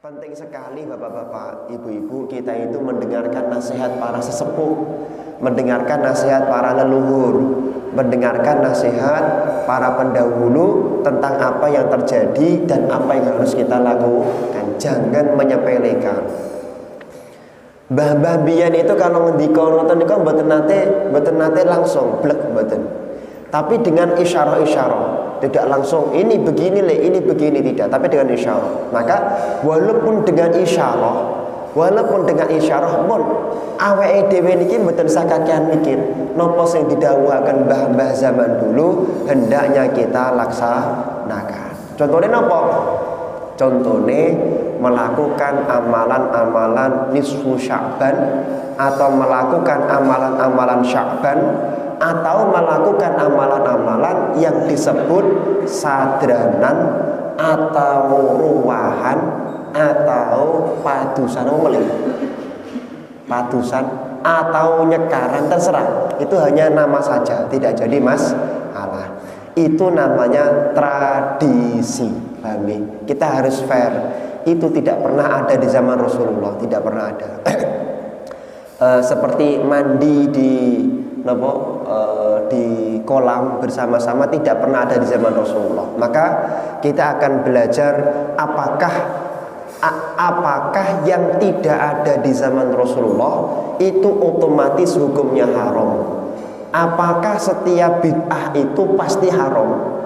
Penting sekali bapak-bapak, ibu-ibu kita itu mendengarkan nasihat para sesepuh, mendengarkan nasihat para leluhur, mendengarkan nasihat para pendahulu tentang apa yang terjadi dan apa yang harus kita lakukan. Jangan menyepelekan. Mbah-mbah biyen itu kalau ngendika ngoten niku mboten nate langsung blek mboten. Tapi dengan isyarah-isyarah. Tidak langsung ini begini le, ini begini, tidak, tapi dengan isyarah. Maka walaupun dengan isyarah pun awake dhewe niki mboten sakakean mikir napa sing didhawuhaken mbah-mbah zaman dulu hendaknya kita laksanakan. Contohnya napa? Contohnya melakukan amalan-amalan nisfu Sya'ban, atau melakukan amalan-amalan Sya'ban, atau melakukan amalan-amalan yang disebut sadranan atau ruwahan atau padusan atau nyekaran, terserah. Itu hanya nama saja, tidak jadi masalah. Itu namanya tradisi. Paham? Kita harus fair. Itu tidak pernah ada di zaman Rasulullah, tidak pernah ada. Seperti mandi di kolam bersama-sama tidak pernah ada di zaman Rasulullah. Maka kita akan belajar apakah yang tidak ada di zaman Rasulullah itu otomatis hukumnya haram. Apakah setiap bid'ah itu pasti haram?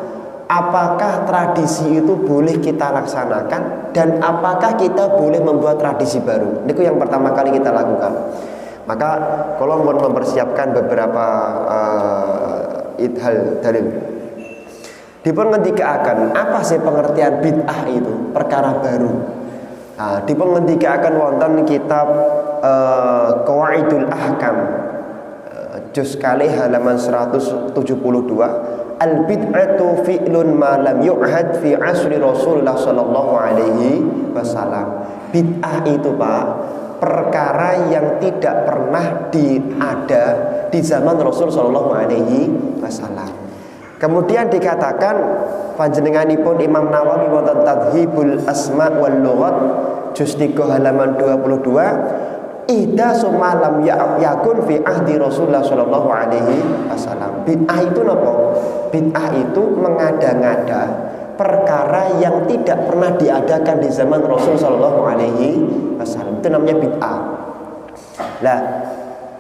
Apakah tradisi itu boleh kita laksanakan, dan apakah kita boleh membuat tradisi baru? Itu yang pertama kali kita lakukan. Maka kalau mau mempersiapkan beberapa hal dari dipengendikakan apa sih pengertian bid'ah itu, perkara baru. Dipengendikakan wonten kitab Qawaidul Ahkam juz kali halaman 172. Al-bid'atu fi'lun ma lam yu'had fi asri Rasulullah sallallahu alaihi wasallam. Bid'ah itu, Pak, perkara yang tidak pernah ada di zaman Rasul sallallahu alaihi wasallam. Kemudian dikatakan panjenenganipun Imam Nawawi wonten Tadhibul Asma wal Lughat juz 3 halaman 22, Ida sumalam yakun fi ahdi Rasulullah sallallahu alaihi wasallam. Bid'ah itu napa? Bid'ah itu mengada-ngada perkara yang tidak pernah diadakan di zaman Rasul sallallahu alaihi wasallam. Itu namanya bid'ah. Lah,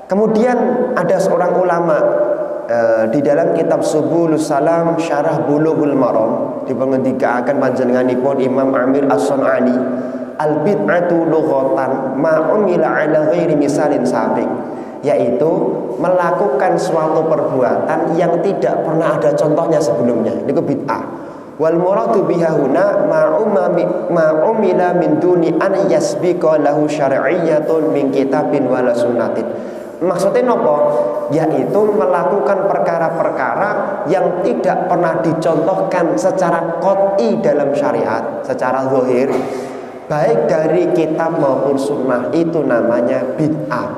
kemudian ada seorang ulama di dalam kitab Subulus Salam Syarah Bulughul Maram dipengendikaken panjenenganipun Imam Amir As-Sun'ani, al-bid'atu lughatan ma umila ala ghairi misalin sabiq, yaitu melakukan suatu perbuatan yang tidak pernah ada contohnya sebelumnya. Itu bid'ah. Wal muradu biha huna ma umila min duni an yasbiqa lahu syar'iyyatun min kitabin wala sunnatin. Maksudnya nopo? Yaitu melakukan perkara-perkara yang tidak pernah dicontohkan secara qat'i dalam syariat, secara zahir, baik dari kitab maupun sunnah. Itu namanya bid'ah.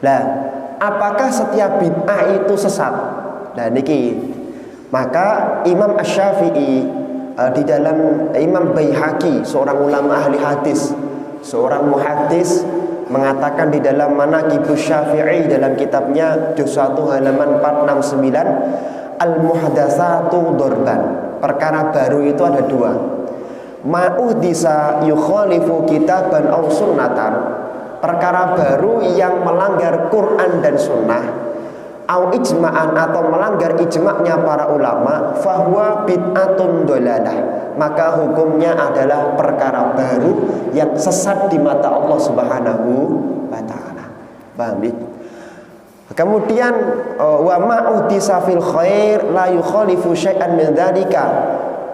Lah, apakah setiap bid'ah itu sesat? Nah niki, maka Imam Asy-Syafi'i di dalam Imam Baihaqi, seorang ulama ahli hadis, seorang muhaddis, mengatakan di dalam Manaqibus Syafi'i dalam kitabnya juz 1 halaman 469, al-muhdatsatu dzarban. Perkara baru itu ada dua. Ma'uhdisa yukhalifu kitaban aw sunnatan, perkara baru yang melanggar Quran dan sunnah, au ijma'an, atau melanggar ijma'nya para ulama, fahuwa bid'atun dolalah, maka hukumnya adalah perkara baru yang sesat di mata Allah Subhanahu wa ta'ala. Paham? Kemudian wa ma'uhdisa fil khair la yukhalifu syai'an min dzalika,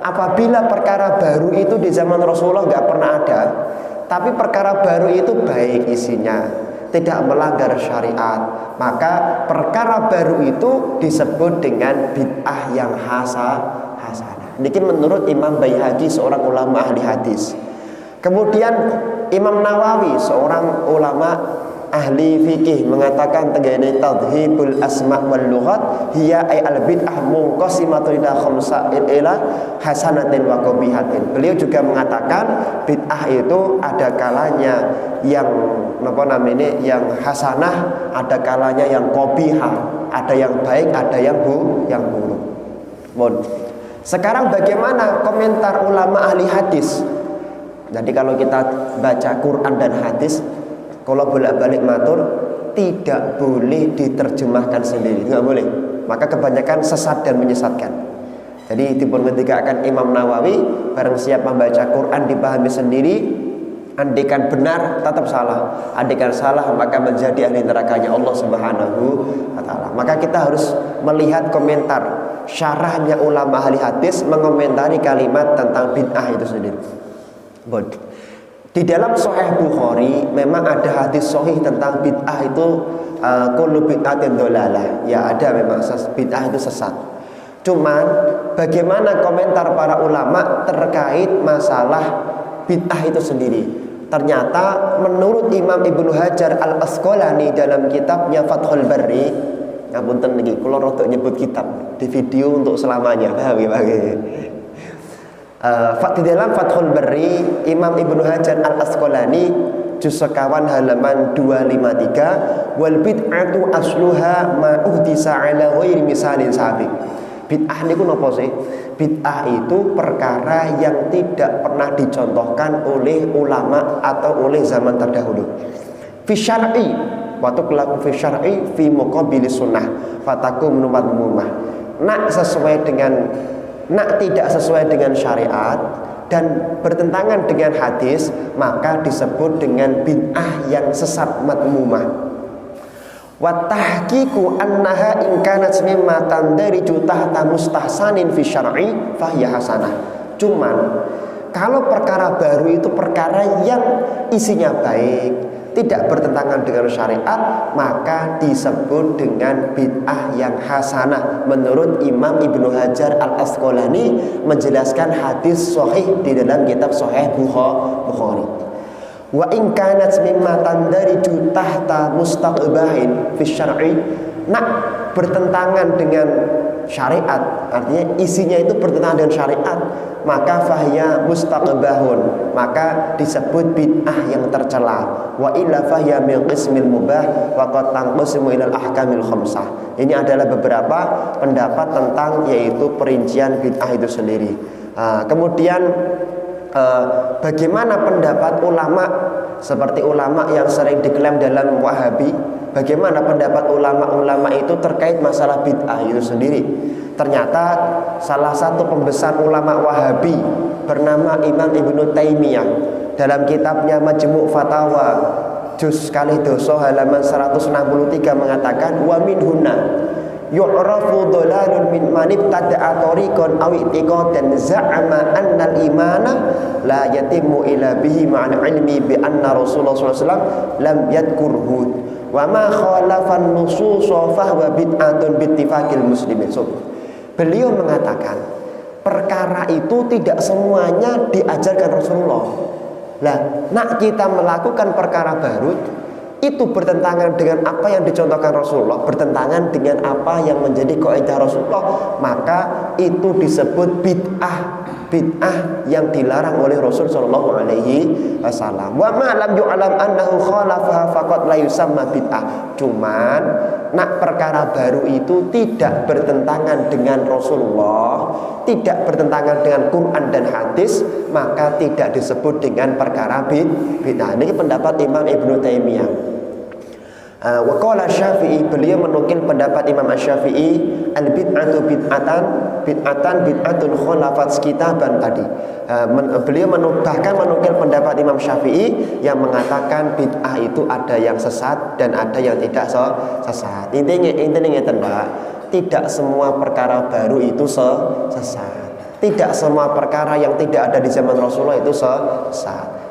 apabila perkara baru itu di zaman Rasulullah nggak pernah ada, tapi perkara baru itu baik isinya, tidak melanggar syariat, maka perkara baru itu disebut dengan bid'ah yang hasanah. Ini menurut Imam Baihaqi, seorang ulama ahli hadis. Kemudian Imam Nawawi, seorang ulama ahli fikih mengatakan tegene tadhibul asma wal lughat hiya ay al bid'ah munqasimatun ila khamsa ila hasanatin wa qabihatin. Beliau juga mengatakan bid'ah itu ada kalanya yang yang hasanah, ada kalanya yang qabihah, ada yang baik, ada yang buruk. Sekarang bagaimana komentar ulama ahli hadis? Jadi kalau kita baca Quran dan hadis, kalau bolak-balik matur, tidak boleh diterjemahkan sendiri, nggak boleh. Maka kebanyakan sesat dan menyesatkan. Jadi dipun ngendikakan Imam Nawawi, barang siapa membaca Quran dipahami sendiri, andaikan benar tetap salah, andaikan salah maka menjadi ahli nerakanya Allah Subhanahu wa taala. Maka kita harus melihat komentar syarahnya ulama ahli hadis mengomentari kalimat tentang bid'ah itu sendiri. Di dalam Sahih Bukhari memang ada hadis sahih tentang bid'ah itu kullu bid'atin dhalalah. Ya ada memang bid'ah itu sesat. Cuman bagaimana komentar para ulama terkait masalah bid'ah itu sendiri? Ternyata menurut Imam Ibnu Hajar Al-Asqalani dalam kitabnya Fathul Bari, ngapunten niki kula rada nyebut kitab di video untuk selamanya, paham ya di dalam Fathul Bari Imam Ibnu Hajar Al-Asqalani juz sekawan halaman 253, wal bid'atu asluha ma uhdisa ala ghairi misalin sabiq. Bid'ah niku napa sih? Bid'ah itu perkara yang tidak pernah dicontohkan oleh ulama atau oleh zaman terdahulu. Fi syar'i wa tuqlaqu fi syar'i fi muqabili sunnah fatakum madmumah. Tidak sesuai dengan syariat dan bertentangan dengan hadis, maka disebut dengan bid'ah yang sesat madmumah. Wa tahqiqu annaha in kanat mimma tandariju tahta mustahsanin fi syar'i fa hiya hasanah. Cuman kalau perkara baru itu perkara yang isinya baik, tidak bertentangan dengan syariat, maka disebut dengan bid'ah yang hasanah menurut Imam Ibnu Hajar Al-Asqalani menjelaskan hadis sahih di dalam kitab Sahih Bukhari. Wa in kanat mimma tandariju tahta mustaqbahin fi syar'i, bertentangan dengan syariat, artinya isinya itu bertentangan dengan syariat, maka fahya mustaqbahun, maka disebut bid'ah yang tercela. Wa illa fahya min qismil mubah wa qad tanqasimu ila al-ahkamil khamsah. Ini adalah beberapa pendapat tentang yaitu perincian bid'ah itu sendiri. Kemudian bagaimana pendapat ulama seperti ulama yang sering diklaim dalam Wahabi? Bagaimana pendapat ulama-ulama itu terkait masalah bid'ah itu sendiri? Ternyata salah satu pembesar ulama Wahabi bernama Imam Ibnu Taimiyah dalam kitabnya Majmu' Fatawa juz kali doso halaman 163 mengatakan wa min hunna yu'rafu dhalalun min man ibtada'a tariqan aw i'tiqadan za'ama anna al-imana la yatimmu ila bihi ma'al ilmi bi anna Rasulullah sallallahu alaihi wasallam lam yadhkurhu wa ma khalafan nusus fa huwa bid'atun bi ittifaqil muslimin. Beliau mengatakan perkara itu tidak semuanya diajarkan Rasulullah. Kita melakukan perkara baru itu bertentangan dengan apa yang dicontohkan Rasulullah, bertentangan dengan apa yang menjadi kaidah Rasulullah, maka itu disebut bid'ah yang dilarang oleh Rasul sallallahu alaihi wasallam. Wa ma lam yu'lam annahu khalafaha faqad la yusamma bid'ah. Cuman perkara baru itu tidak bertentangan dengan Rasulullah, tidak bertentangan dengan Quran dan hadis, maka tidak disebut dengan perkara bid'ah. Ini pendapat Imam Ibnu Taimiyah. Wa qala Syafi'i, beliau menukil pendapat Imam Asy-Syafi'i, al-bid'atu bid'atun khalafat kitaban tadi. Beliau bahkan menukil pendapat Imam Syafi'i yang mengatakan bid'ah itu ada yang sesat dan ada yang tidak sesat. Intinya ngeten, Pak. Tidak semua perkara baru itu sesat. Tidak semua perkara yang tidak ada di zaman Rasulullah itu sesat.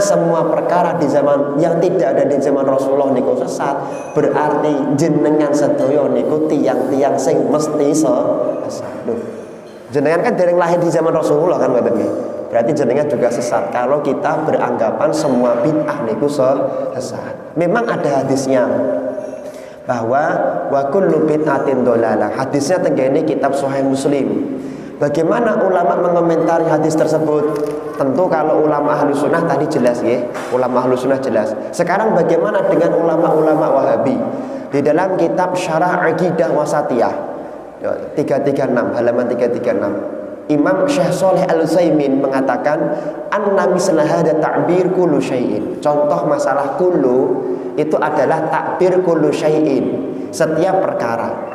Semua perkara di zaman yang tidak ada di zaman Rasulullah niku sesat, berarti jenengan sedaya niku tiang-tiang sing mesti sesat. Jenengan kan dereng lahir di zaman Rasulullah kan ngoten nggih. Berarti jenengan juga sesat kalau kita beranggapan semua bid'ah niku sesat. Memang ada hadisnya bahwa wa kullu bid'atin dhalalah. Hadisnya tenggene kitab Sahih Muslim. Bagaimana ulama mengomentari hadis tersebut? Tentu kalau ulama ahlu sunnah tadi jelas ya, ulama ahlu sunnah jelas. Sekarang bagaimana dengan ulama-ulama Wahabi? Di dalam kitab Syarah Aqidah Wasatiyah 336, halaman 336, Imam Syekh Shalih Al-Utsaimin mengatakan anna misla hada ta'bir kullu syai'in. Contoh masalah kullu itu adalah takbir kullu syai'in, setiap perkara.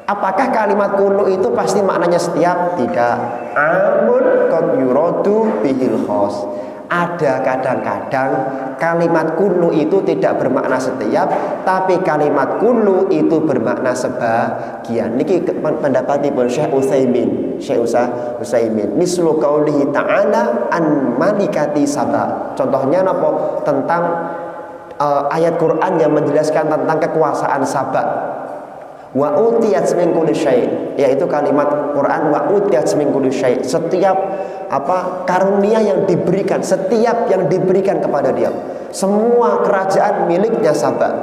Apakah kalimat kullu itu pasti maknanya setiap? Tidak. Amun qad yuradu bihil khos. Ada kadang-kadang kalimat kullu itu tidak bermakna setiap, tapi kalimat kullu itu bermakna sebagian. Niki pendapatipun Syekh Utsaimin, mislu qaulihi ta'ala an malikati Saba. Contohnya napa? Tentang ayat Quran yang menjelaskan tentang kekuasaan Saba. Wa utiyat min kulli syai', yaitu kalimat Quran wa utiyat min kulli syai', setiap karunia yang diberikan, setiap yang diberikan kepada dia, semua kerajaan miliknya Saba.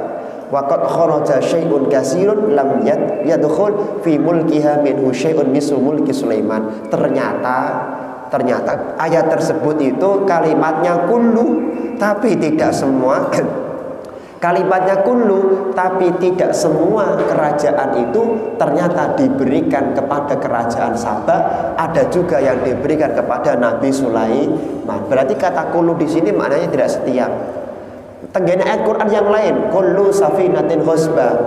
Wa qad kharaja syai'un katsirun lam yadkhul fi mulkiha minhu syai'un mislu mulki Sulaiman. Ternyata ayat tersebut itu kalimatnya kullu, tapi tidak semua kalimatnya kullu, tapi tidak semua kerajaan itu ternyata diberikan kepada kerajaan Saba. Ada juga yang diberikan kepada Nabi Sulaiman. Berarti kata kullu di sini maknanya tidak setiap. Tenggene ayat Quran yang lain, kullu safinatin husba.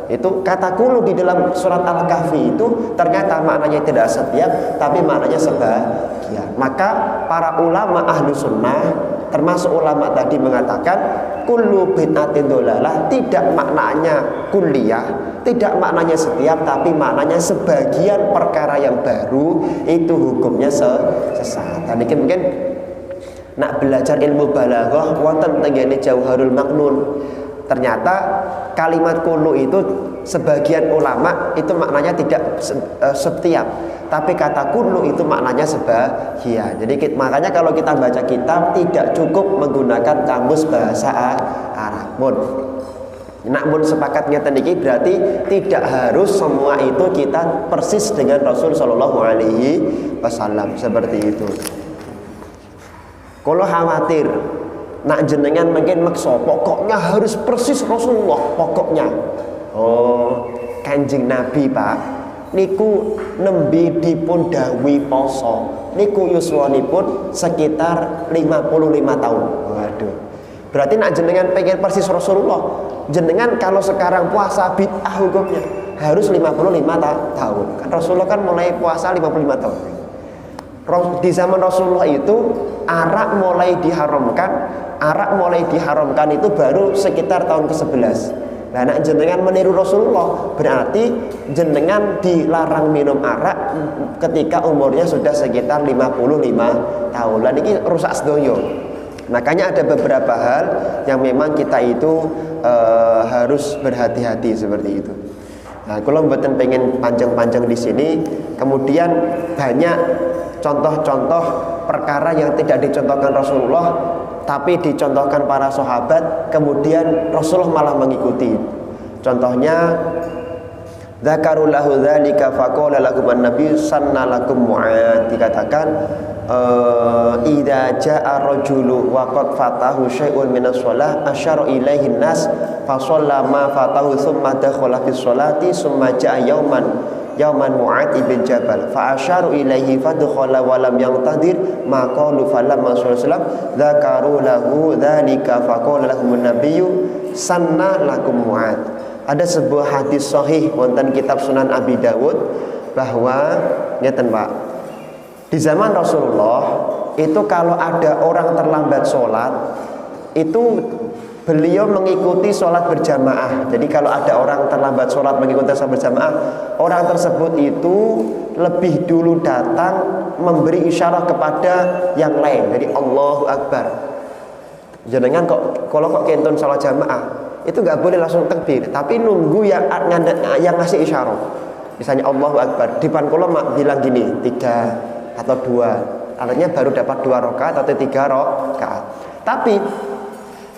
Itu kata kullu di dalam surat Al-Kahfi itu ternyata maknanya tidak setiap, tapi maknanya sebagian. Maka para ulama ahlu sunnah, termasuk ulama tadi, mengatakan kullu bid'atin dhalalah tidak maknanya kulliyah, tidak maknanya setiap, tapi maknanya sebagian perkara yang baru itu hukumnya sesat. Dan ini mungkin nak belajar ilmu balaghah wonten tenggene Jauharul Maknun. Ternyata kalimat kullu itu sebagian ulama itu maknanya tidak setiap, tapi kata kullu itu maknanya sebagian. Jadi makanya kalau kita baca kitab tidak cukup menggunakan kamus bahasa Arab. Namun sepakat ngeten iki berarti tidak harus semua itu kita persis dengan Rasul sallallahu alaihi wasallam seperti itu. Kalau khawatir nak jenengan mungkin maksa pokoknya harus persis Rasulullah pokoknya. Oh, Kanjeng Nabi Pak niku nembe dipun dawuhi poso niku yuswanipun sekitar 55 tahun. Waduh. Berarti nak jenengan pengen persis Rasulullah, jenengan kalau sekarang puasa bid'ah hukumnya harus 55 tahun. Kan Rasulullah kan mulai puasa 55 tahun. Di zaman Rasulullah itu arak mulai diharamkan itu baru sekitar tahun ke-11. Nah, nak jenengan meniru Rasulullah berarti jenengan dilarang minum arak ketika umurnya sudah sekitar 55 tahun. Lah niki rusak sedoyo. Makanya ada beberapa hal yang memang kita itu harus berhati-hati seperti itu. Nah, kalau mboten pengen panjang-panjang di sini, kemudian banyak contoh-contoh perkara yang tidak dicontohkan Rasulullah tapi dicontohkan para sahabat, kemudian Rasulullah malah mengikuti. Contohnya dzakaru lahu dzalika faqala lakum an-nabiy sanna lakum Mu'ad, dikatakan idza jaa rajulu wa qad fatahu syai'un minas shalah asyara ilaihi nas fa shalla ma fatahu thumma dakhala fi sholati thumma jaa yauman Mu'ad ibn Jabal fa asyaru ilaihi fadkhala wa lam yaqtadir ma qalu falamma sallallahu dzakaru lahu dzalika faqala lahum an-nabiyyu sanna lakum Mu'ad. Ada sebuah hadis sahih wonten kitab Sunan Abi Dawud bahwa ngeten Pak, di zaman Rasulullah itu kalau ada orang terlambat sholat itu beliau mengikuti sholat berjamaah. Jadi kalau ada orang terlambat sholat mengikuti sholat berjamaah, orang tersebut itu lebih dulu datang memberi isyarat kepada yang lain. Jadi Allahu Akbar. Jenengan kalau kentun sholat jamaah itu nggak boleh langsung takbir, tapi nunggu yang ngasih isyarat. Misalnya Allahu Akbar, di depan kula bilang gini 3 atau 2, artinya baru dapat 2 rakaat atau 3 rakaat. Tapi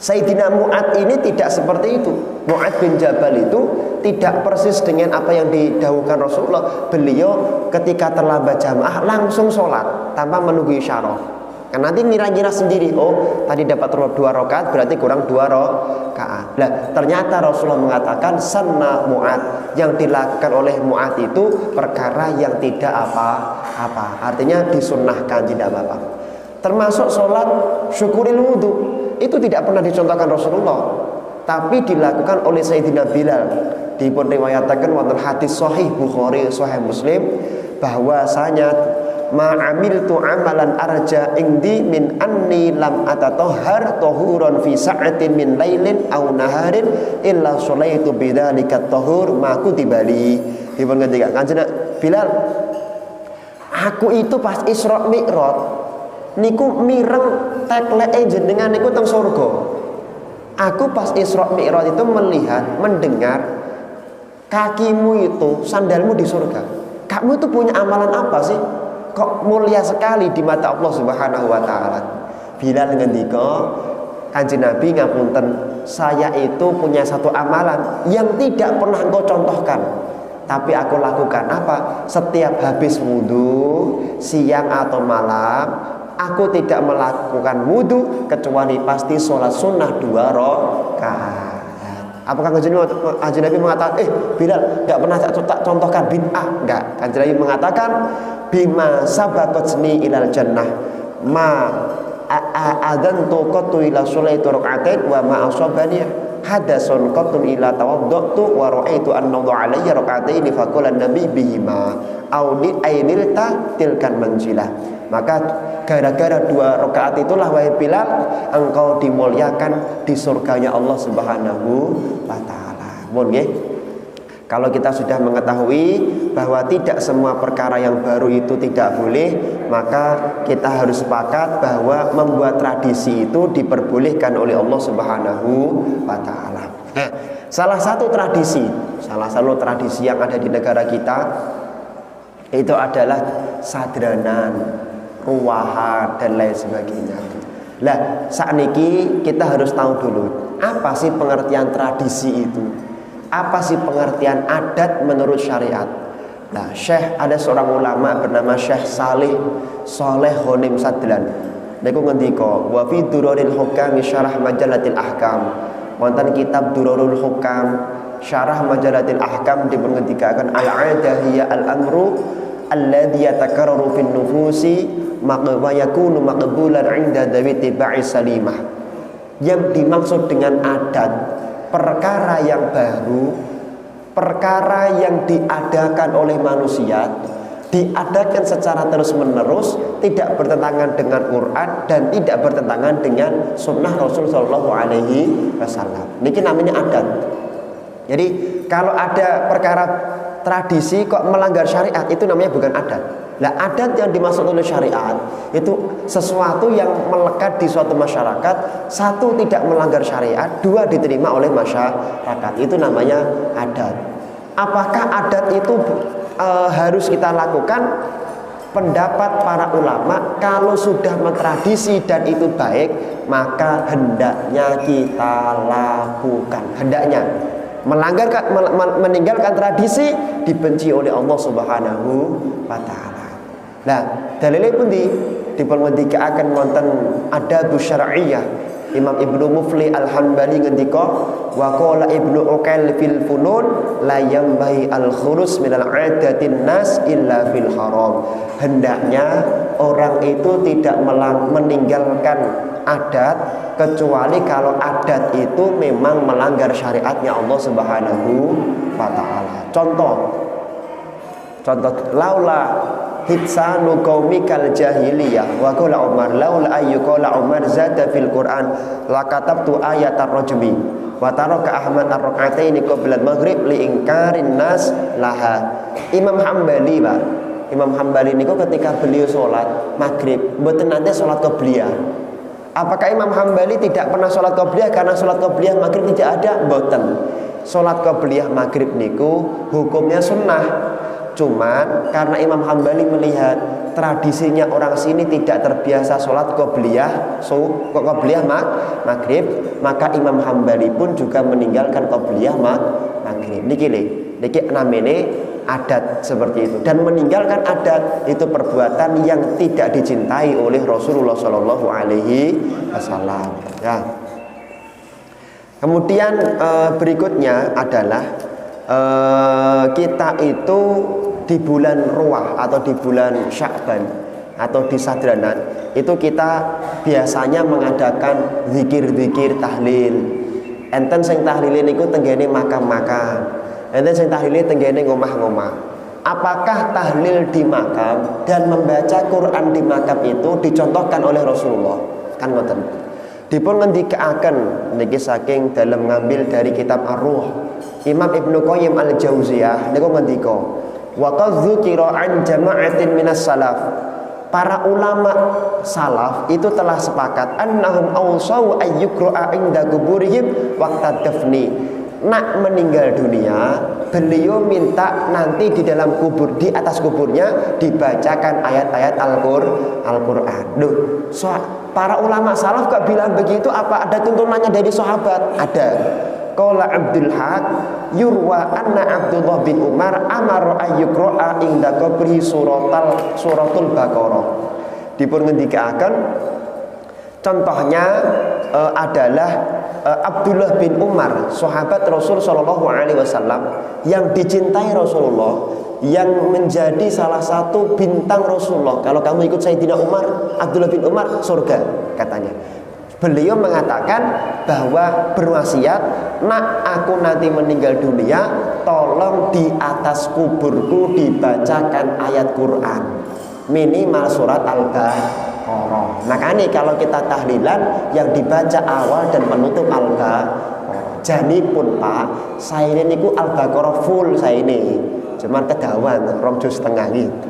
Sayyidina Mu'ad ini tidak seperti itu. Mu'ad bin Jabal itu tidak persis dengan apa yang didahulukan Rasulullah. Beliau ketika terlambat jamaah langsung sholat tanpa menunggu isyarah. Kan nanti ngira-ngira sendiri, oh tadi dapat 2 rakaat berarti kurang 2 rakaat. Nah, ternyata Rasulullah mengatakan sanna Mu'ad, yang dilakukan oleh Mu'ad itu perkara yang tidak apa-apa. Artinya disunnahkan, tidak apa-apa. Termasuk sholat syukuril wudhu, itu tidak pernah dicontohkan Rasulullah, tapi dilakukan oleh Sayyidina Bilal. Dipun riwayatkan wonten hadis sahih Bukhari sahih Muslim bahwasanya ma'amiltu amalan arja indi min anni lam atatahhar tahuran fi sa'atin min lailin aw naharin illa sholaitu bidzalika tahur ma kutibali. Dipun ngendikan Kanjeng Bilal, aku itu pas Isra Mi'raj niku mireng tekleke jenengan niku teng surga. Aku pas Isra Mi'raj itu melihat, mendengar kakimu itu, sandalmu di surga. Kamu itu punya amalan apa sih? Kok mulia sekali di mata Allah Subhanahu wa taala. Bilal ngendika, Kanjeng Nabi ngapunten, saya itu punya satu amalan yang tidak pernah engkau contohkan, tapi aku lakukan. Apa? Setiap habis wudhu, siang atau malam, aku tidak melakukan wudhu kecuali pasti sholat sunnah 2 rakaat. Apakah Kanjeng Nabi mengatakan, Bilal, gak pernah tak contohkan bid'ah? Enggak. Kanjeng Nabi mengatakan, bima sabaqatni ilal jannah ma adantu qattu ila sholaitu rak'atain wa ma asabani hadasun qattu ila tawaddatu wa ra'aitu an-nawdu alayya rak'atain fa qala an-nabi bihima audi ainilta tilkan manzilah. Maka gara-gara 2 rakaat itulah wahai Bilal, engkau dimuliakan di surganya Allah Subhanahu wa taala. Mohon nggih. Kalau kita sudah mengetahui bahwa tidak semua perkara yang baru itu tidak boleh, maka kita harus sepakat bahwa membuat tradisi itu diperbolehkan oleh Allah Subhanahu wa taala. Nah, salah satu tradisi yang ada di negara kita itu adalah sadranan, ruwahan dan lain sebagainya. Lah, saat ini kita harus tahu dulu, apa sih pengertian tradisi itu? Apa sih pengertian adat menurut syariat? Nah, ada seorang ulama bernama Syekh Saleh Ghanim Sadlan. Niku ngendika, wa fi duraril hukam syarah majalatil ahkam. Wonten kitab Durarul Hukam syarah majalatil ahkam dipungendikaken al-'adah hiya al-amru alladhi yatakarraru fin nufusi wa yakunu maqbulan 'inda dawi tibai salimah. Yang dimaksud dengan adat, perkara yang baru, perkara yang diadakan oleh manusia, diadakan secara terus-menerus, tidak bertentangan dengan Quran dan tidak bertentangan dengan sunnah Rasul Shallallahu Alaihi Wasallam. Ini namanya adat. Jadi kalau ada perkara tradisi kok melanggar syariat, itu namanya bukan adat. Nah, adat yang dimaksud oleh syariat itu sesuatu yang melekat di suatu masyarakat, satu tidak melanggar syariat, dua diterima oleh masyarakat. Itu namanya adat. Apakah adat itu harus kita lakukan? Pendapat para ulama, kalau sudah mentradisi dan itu baik, maka hendaknya kita lakukan. Hendaknya. Meninggalkan tradisi dibenci oleh Allah Subhanahu wa taala. Nah, dalile pundi dipun ngendikaken wonten adab syar'iyyah. Imam Ibnu Mufli Al-Hanbali ngendika, wa qala Ibnu Uqail fil funun la yambahi al-khurus minal 'adatin nas illa fil haram. Hendaknya orang itu tidak meninggalkan adat kecuali kalau adat itu memang melanggar syariatnya Allah Subhanahu wa taala. Contoh laula hitsanu qaumikal jahiliyah wa qala Umar laula ayyuqala Umar zada fil Quran lakatabtu ayatar rajmi wa taraka Ahmad ar-rak'ataini qabla al-maghrib li inkarin nas laha. Imam Hambali niku ketika beliau sholat maghrib mboten nate sholat qabliyah. Apakah Imam Hambali tidak pernah sholat qabliyah karena sholat qabliyah maghrib tidak ada? Mboten. Sholat qabliyah maghrib niku hukumnya sunnah. Cuman karena Imam Hambali melihat tradisinya orang sini tidak terbiasa sholat qobliyah maghrib, maka Imam Hambali pun juga meninggalkan qobliyah maghrib. Niki namanya adat seperti itu, dan meninggalkan adat itu perbuatan yang tidak dicintai oleh Rasulullah Shallallahu Alaihi Wasallam. Ya. Kemudian berikutnya adalah kita itu di bulan Ruwah atau di bulan Sya'ban atau di Sadranan itu kita biasanya mengadakan zikir-zikir tahlil. Enten sing tahlile niku tenggene makam-makam, enten sing tahlile tenggene ngomah-ngomah. Apakah tahlil di makam dan membaca Quran di makam itu dicontohkan oleh Rasulullah? Kan ngoten. Dipun ngendikaaken niki saking dalam ngambil dari kitab Ar-Ruh. Imam Ibnu Qayyim Al-Jauziyah niku ngendika, wa qad dzukira an jama'atin minas salaf. Para ulama salaf itu telah sepakat annahum awsau ayyukra'a inda kuburihim waqta dafni. Nak meninggal dunia, beliau minta nanti di dalam kubur, di atas kuburnya dibacakan ayat-ayat Al-Qur'an. Duh, para ulama salaf gak bilang begitu, apa ada tuntunannya dari sahabat? Ada. Qala Abdul Haq yurwa anna Abdullah bin Umar amara ayyukra'a inda qabri suratul Baqarah. Dipun ngendikaken contohnya adalah Abdullah bin Umar, sahabat Rasul Shallallahu Alaihi Wasallam yang dicintai Rasulullah, yang menjadi salah satu bintang Rasulullah. Kalau kamu ikut Sayyidina Umar, Abdullah bin Umar, surga katanya. Beliau mengatakan bahwa berwasiat, nak aku nanti meninggal dunia, tolong di atas kuburku dibacakan ayat Quran, minimal surat Al-Baqarah. Makanya kalau kita tahlilan yang dibaca awal dan penutup Al-Baqarah. Jani pun Pak, saya ini Al-Baqarah full saya ini, cuman kedawan 2 juz setengah gitu.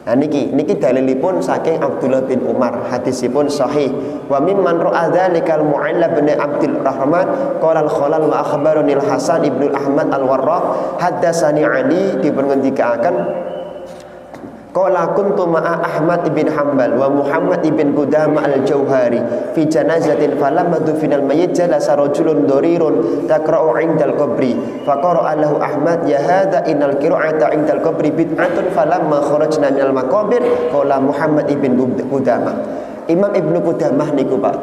Nah niki dalilipun saking Abdullah bin Umar, hadisipun sahih. Wa mimman ra'a dzalikal Mu'alla bin Abdul Rahman qala al-Khalal wa akhbarani al-Hasan ibnu Ahmad al-Warraq haddatsani Ali dipun ngendikaken qala kuntu ma'a Ahmad ibn Hanbal wa Muhammad ibn Qudamah al-Jauhari fi janazatin falamma dufinal mayyit jalasa rajulun darirun taqra'u 'indal qabri faqara'a lahu Ahmad ya hadza innal qira'ata 'indal qabri bid'atun falamma kharajna minal maqabir qala Muhammad ibn Qudamah. Imam Ibnu Qudamah niku Pak,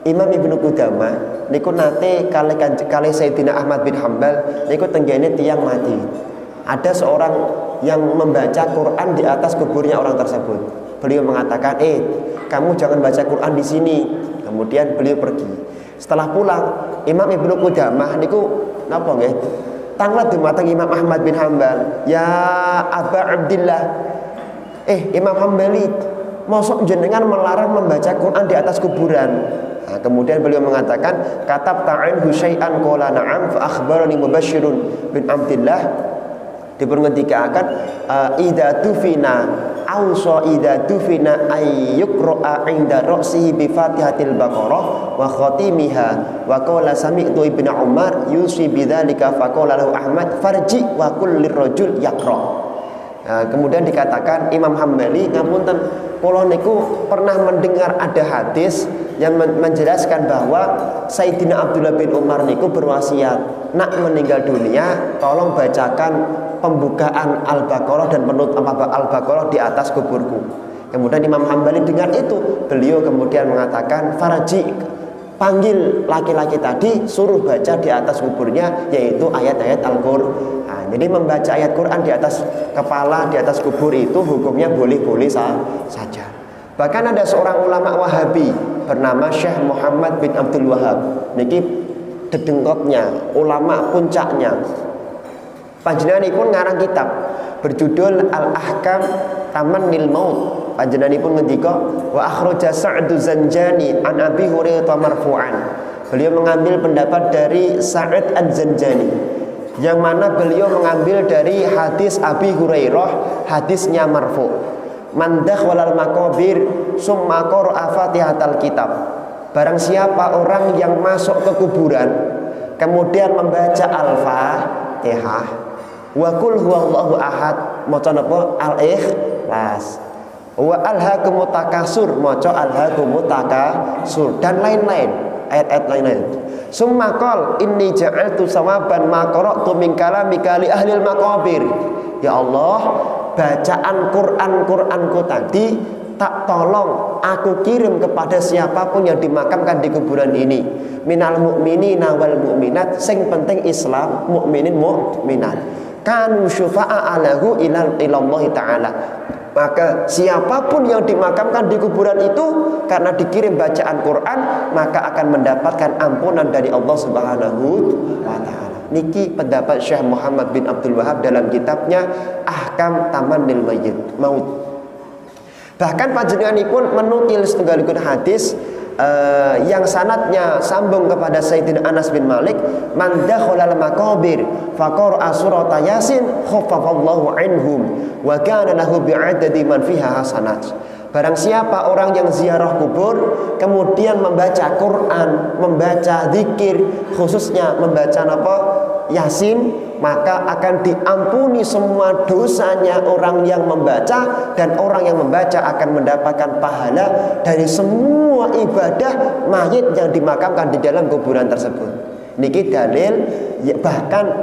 Imam Ibnu Qudamah niku nate kali Sayyidina Ahmad bin Hanbal niku tenggene tiyang mati. Ada seorang yang membaca Quran di atas kuburnya orang tersebut. Beliau mengatakan, kamu jangan baca Quran di sini. Kemudian beliau pergi. Setelah pulang, Imam Ibnu Qudamah niku napa nggih? Tanglet dumateng Imam Ahmad bin Hanbal. Ya Aba Abdillah. Imam Hambali, mosok jenengan melarang membaca Quran di atas kuburan. Nah, kemudian beliau mengatakan, katab ta'an husyai'an qala na'am fa akhbarani Mubashshirun bin Abdillah diperhentikan idza tufina ausa idza tufina ayyuqra'a 'inda ra'sihi bi Fatihatil Baqarah wa khatimiha wa qala sami'tu Ibnu Umar yusi bidzalika fa qala lahu Ahmad farji wa qul lirrajul yaqra. Kemudian dikatakan Imam Hambali, ngapunten kula niku pernah mendengar ada hadis yang menjelaskan bahwa Sayyidina Abdullah bin Umar niku berwasiat, nak meninggal dunia tolong bacakan pembukaan Al-Baqarah dan penutup Al-Baqarah di atas kuburku. Kemudian Imam Hambali dengar itu, beliau kemudian mengatakan faraji, panggil laki-laki tadi, suruh baca di atas kuburnya, yaitu ayat-ayat Al-Qur'an. Jadi membaca ayat Quran di atas kepala, di atas kubur itu hukumnya boleh-boleh saja. Bahkan ada seorang ulama Wahabi bernama Syekh Muhammad bin Abdul Wahab. Niki dedengkotnya, ulama puncaknya. Panjenenganipun ngarang kitab berjudul Al-Ahkam Tamannil Maut. Panjenenganipun ngendika wa akhraja Sa'du Zanjani an Abi Hurairah marfu'an. Beliau mengambil pendapat dari Sa'id Az-Zanjani, yang mana beliau mengambil dari hadis Abi Hurairah, hadisnya marfu. Man dakhalal maqabir summa qara'a Fatihatal kitab. Barang siapa orang yang masuk ke kuburan kemudian membaca Al-Fatihah wa qul huwallahu ahad maca napa Al-Ikhlas. Wa alhaakumut takasur, maca alhaakumut takasur, dan lain-lain, ayat-ayat lain-lain. Summa qol inni ja'altu sawaban ma qara'tu min kalamika li ahlil maqabir. Ya Allah, bacaan Quranku tadi tak tolong aku kirim kepada siapapun yang dimakamkan di kuburan ini, minal mu'minina wal mu'minat, sing penting Islam, mukminin mukminat, kanu syufa'a alahu ilallah ta'ala. Maka siapapun yang dimakamkan di kuburan itu karena dikirim bacaan Quran, maka akan mendapatkan ampunan dari Allah Subhanahu wa ta'ala. Niki pendapat Syekh Muhammad bin Abdul Wahab dalam kitabnya Ahkam Tamannil Maut. Bahkan panjenenganipun menukil setunggalipun hadis yang sanadnya sambung kepada Sayyidina Anas bin Malik, man dakhalal maqabir faqara surata yasin khaffafallahu anhum wa kana lahu bi'adadi man fiha hasanat. Barang siapa orang yang ziarah kubur kemudian membaca Quran, membaca zikir, khususnya membaca apa? Yasin, maka akan diampuni semua dosanya orang yang membaca, dan orang yang membaca akan mendapatkan pahala dari semua ibadah mayit yang dimakamkan di dalam kuburan tersebut. Niki dalil, bahkan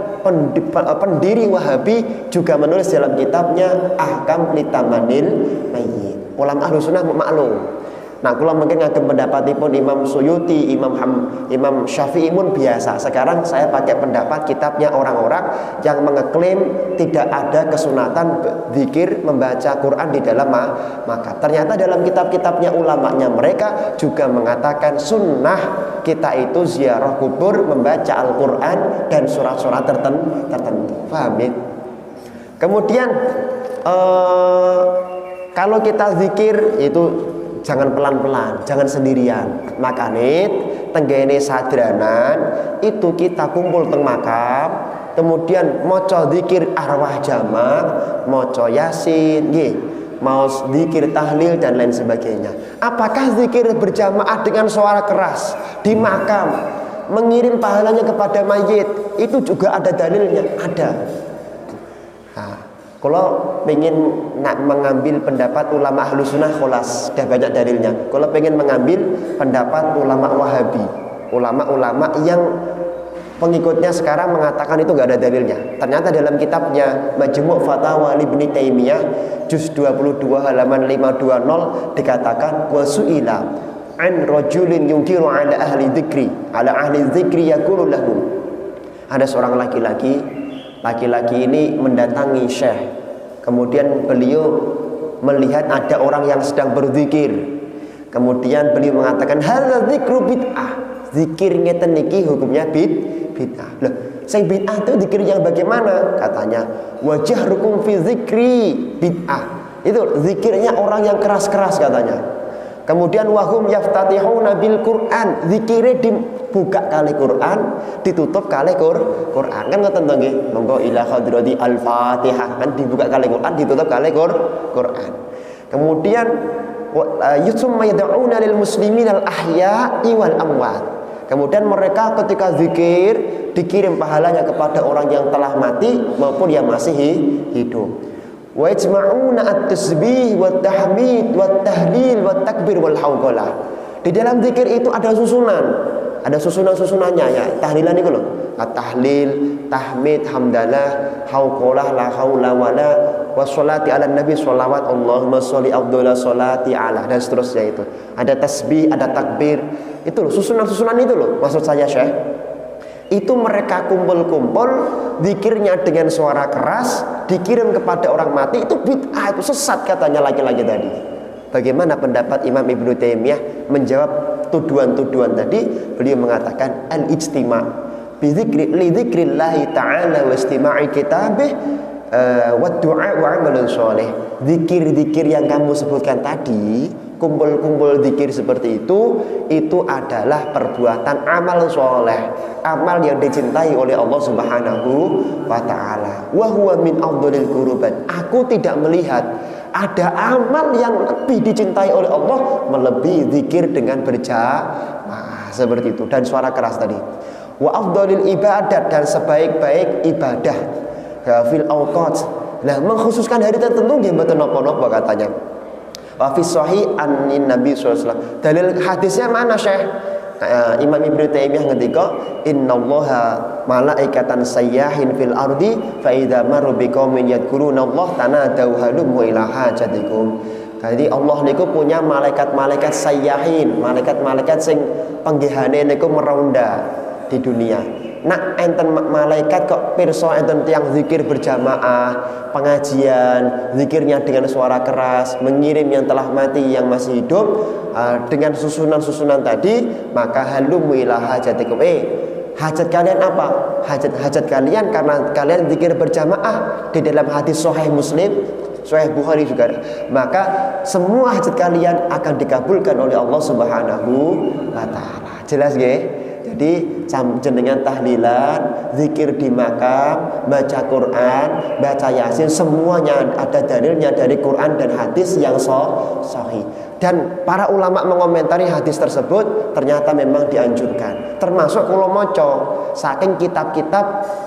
pendiri Wahabi juga menulis dalam kitabnya Ahkam Litamanil Mayyit. Ulama Ahlus Sunnah maklum. Nah, kula mungkin ngagem pendapatipun Imam Suyuti, Imam Syafi'i pun biasa. Sekarang saya pakai pendapat kitabnya orang-orang yang mengeklaim tidak ada kesunatan zikir membaca Quran di dalam makam. Ternyata dalam kitab-kitabnya ulamanya mereka juga mengatakan sunnah kita itu ziarah kubur, membaca Al-Quran dan surat-surat tertentu. Paham ya? Kemudian kalau kita zikir itu jangan pelan-pelan, jangan sendirian. Makanya tenggene sadranan itu kita kumpul teng makam, kemudian maca zikir arwah jamak, maca yasin, nggih, mau zikir tahlil dan lain sebagainya. Apakah zikir berjamaah dengan suara keras di makam mengirim pahalanya kepada mayit? Itu juga ada dalilnya, ada. Nah, kalau pengen mengambil pendapat ulama Ahlus Sunnah kholas, sudah banyak dalilnya. Kalau pengen mengambil pendapat ulama Wahabi, ulama-ulama yang pengikutnya sekarang mengatakan itu nggak ada dalilnya. Ternyata dalam kitabnya Majmu' Fatawa Ibnu Taimiyah juz 22 halaman 520 dikatakan wasu'ila an rajulin yunkiru ala ahli dzikri yaqulu lahum. Ada seorang laki-laki ini mendatangi syekh, kemudian beliau melihat ada orang yang sedang berzikir, kemudian beliau mengatakan hadza dzikru bid'ah, zikir ngeten niki hukumnya bid'ah. Loh, sing bid'ah itu zikir yang bagaimana? Katanya wajahrukum fi dzikri bid'ah, itu zikirnya orang yang keras-keras katanya. Kemudian wahum yaftatihuna bil Quran, zikire dibuka kali Quran, ditutup kali Quran. Kan ngoten to nggih? Monggo ila hadrati al-Fatihah, kan dibuka kali Quran, ditutup kali Quran. Kemudian yusumma yad'una lil muslimin al ahya'i wal amwat. Kemudian mereka ketika zikir dikirim pahalanya kepada orang yang telah mati maupun yang masih hidup. Wa yajma'una at-tasbih wa tahmid wa tahlil wa takbir wal hauqalah. Di dalam zikir itu ada susunan, ada susunan-susunannya ya. Tahlilan itu loh. At-tahlil, tahmid, hamdalah, hauqalah, la haula wala wassalati ala nabi sholawat Allahumma sholli afdhala sholati ala, dan seterusnya itu. Ada tasbih, ada takbir. Itu loh, susunan-susunan itu loh. Maksud saya Syekh, itu mereka kumpul-kumpul zikirnya dengan suara keras dikirim kepada orang mati, itu bid'ah, itu sesat katanya laki-laki tadi. Bagaimana pendapat Imam Ibnu Taimiyah menjawab tuduhan-tuduhan tadi? Beliau mengatakan al-ijtima' bi dzikri li dzikrillahi ta'ala wa istima'i kitabih wa du'a wa amalun sholih. Zikir-zikir yang kamu sebutkan tadi, kumpul-kumpul zikir seperti itu adalah perbuatan amal soleh, amal yang dicintai oleh Allah Subhanahu wa ta'ala. Wa huwa min afdhalil qurubat. Aku tidak melihat ada amal yang lebih dicintai oleh Allah melebihi zikir dengan berjamaah seperti itu dan suara keras tadi. Wa afdhalil ibadat, dan sebaik-baik ibadah fil awqat, Nah, mengkhususkan hari tertentu nggih mboten napa-napa katanya. Wa fi sahih anin Nabi sallallahu alaihi wasallam. Dalil hadisnya mana, Syekh? Imam Ibnu Taimiyah ngendika, "Innallaha malaikatan sayyahin fil ardi fa idza maru biqaumin yadhkurunallaha tanadaw halumma ila hajatikum." Jadi Allah niku punya malaikat-malaikat sayyahin, malaikat-malaikat sing penggihane niku meronda di dunia. Nak enten malaikat kok pirsa enten tiang zikir berjamaah, pengajian, zikirnya dengan suara keras, mengirim yang telah mati yang masih hidup dengan susunan-susunan tadi, maka halumu ila hajatikum. Hajat kalian apa? Hajat kalian karena kalian zikir berjamaah di dalam hadis Sahih Muslim, Sahih Bukhari juga. Maka semua hajat kalian akan dikabulkan oleh Allah Subhanahu wa taala. Jelas nggih? Jadi jenengan tahlilan, zikir di makam, baca Quran, baca Yasin, semuanya ada dalilnya dari Quran dan hadis yang sahih. Dan para ulama mengomentari hadis tersebut ternyata memang dianjurkan. Termasuk kula maca saking kitab-kitab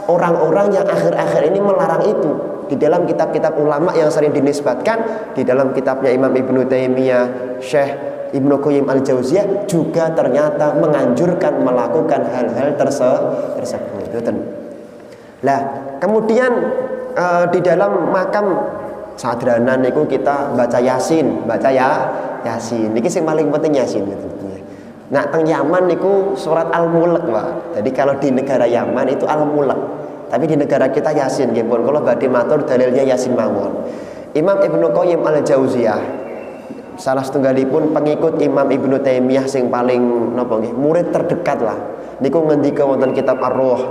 orang-orang yang akhir-akhir ini melarang itu. Di dalam kitab-kitab ulama yang sering dinisbatkan, di dalam kitabnya Imam Ibnu Taimiyah, Syekh Ibnu Qayyim al-Jauziyah juga ternyata menganjurkan melakukan hal-hal tersebut. Lah, kemudian di dalam makam sadranan niku kita baca Yasin, Yasin. Niki sing paling penting Yasin gitu. Nah, teng Yaman niku surat Al-Mulk, Pak. Jadi kalau di negara Yaman itu Al-Mulk. Tapi di negara kita Yasin nggih pun. Kalau badhe matur dalilnya Yasin mawon. Imam Ibnu Qayyim al-Jauziyah salah setunggalipun pengikut Imam Ibnu Taimiyah sing paling napa nggih murid terdekat lah niku ngendika wonten kitab Ar-Ruh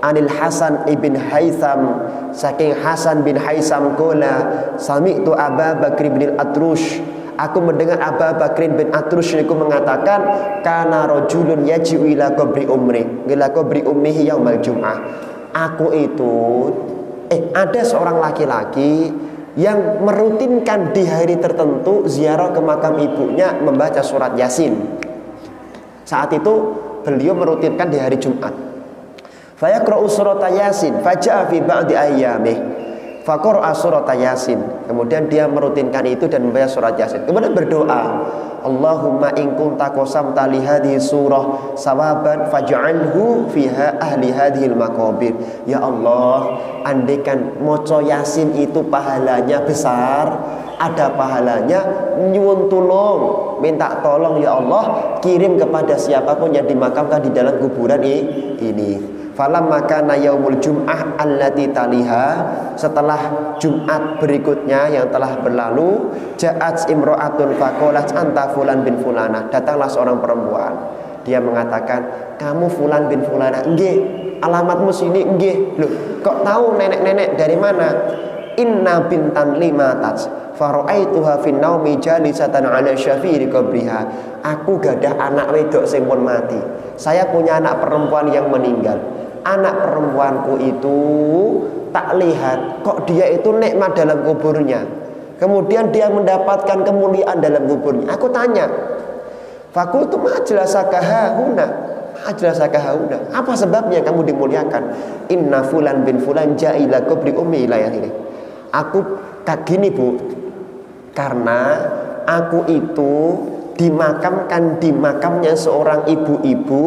Anil Hasan ibn Haitham, saking Hasan bin Haitham qala sami'tu Abu Bakr bin Atrush, aku mendengar Abu Bakr bin Atrush niku mengatakan kana rajulun yaji'u ila qabri ummihi yaumal jum'ah. Aku itu ada seorang laki-laki yang merutinkan di hari tertentu ziarah ke makam ibunya membaca surat Yasin. Saat itu beliau merutinkan di hari Jumat. Fayaqra'u surat Yasin faja'a fi ba'di ayyamih faqara'a surat Yasin. Kemudian dia merutinkan itu dan membaca surat Yasin. Kemudian berdoa, Allahumma in kunta qasamta li hadhihi surah sawaban faj'alhu fiha ahli hadhil maqabir. Ya Allah, andaikan maca Yasin itu pahalanya besar, ada pahalanya, nyuwun tulung, minta tolong ya Allah, kirim kepada siapapun yang dimakamkan di dalam kuburan ini. Falamma kana yaumul jum'ah allati taliha, setelah Jumat berikutnya yang telah berlalu, ja'at imra'atun faqalat anta fulan bin fulana, datanglah seorang perempuan. Dia mengatakan, kamu fulan bin fulana. Nggih, alamatmu sini. Nggih. Loh, kok tahu nenek-nenek dari mana? Inna bintan limatat fara'aituha fin naumi jalisatan 'ala syafiri qabriha. Aku gadah anak wedok sing pun mati. Saya punya anak perempuan yang meninggal. Anak perempuanku itu tak lihat kok dia itu nikmat dalam kuburnya. Kemudian dia mendapatkan kemuliaan dalam kuburnya. Aku tanya, fakultu majlasaka hauna, apa sebabnya kamu dimuliakan? Inna fulan bin fulan ja'ila kubri ummi ila ini. Aku kayak gini Bu, karena aku itu dimakamkan di makamnya seorang ibu-ibu,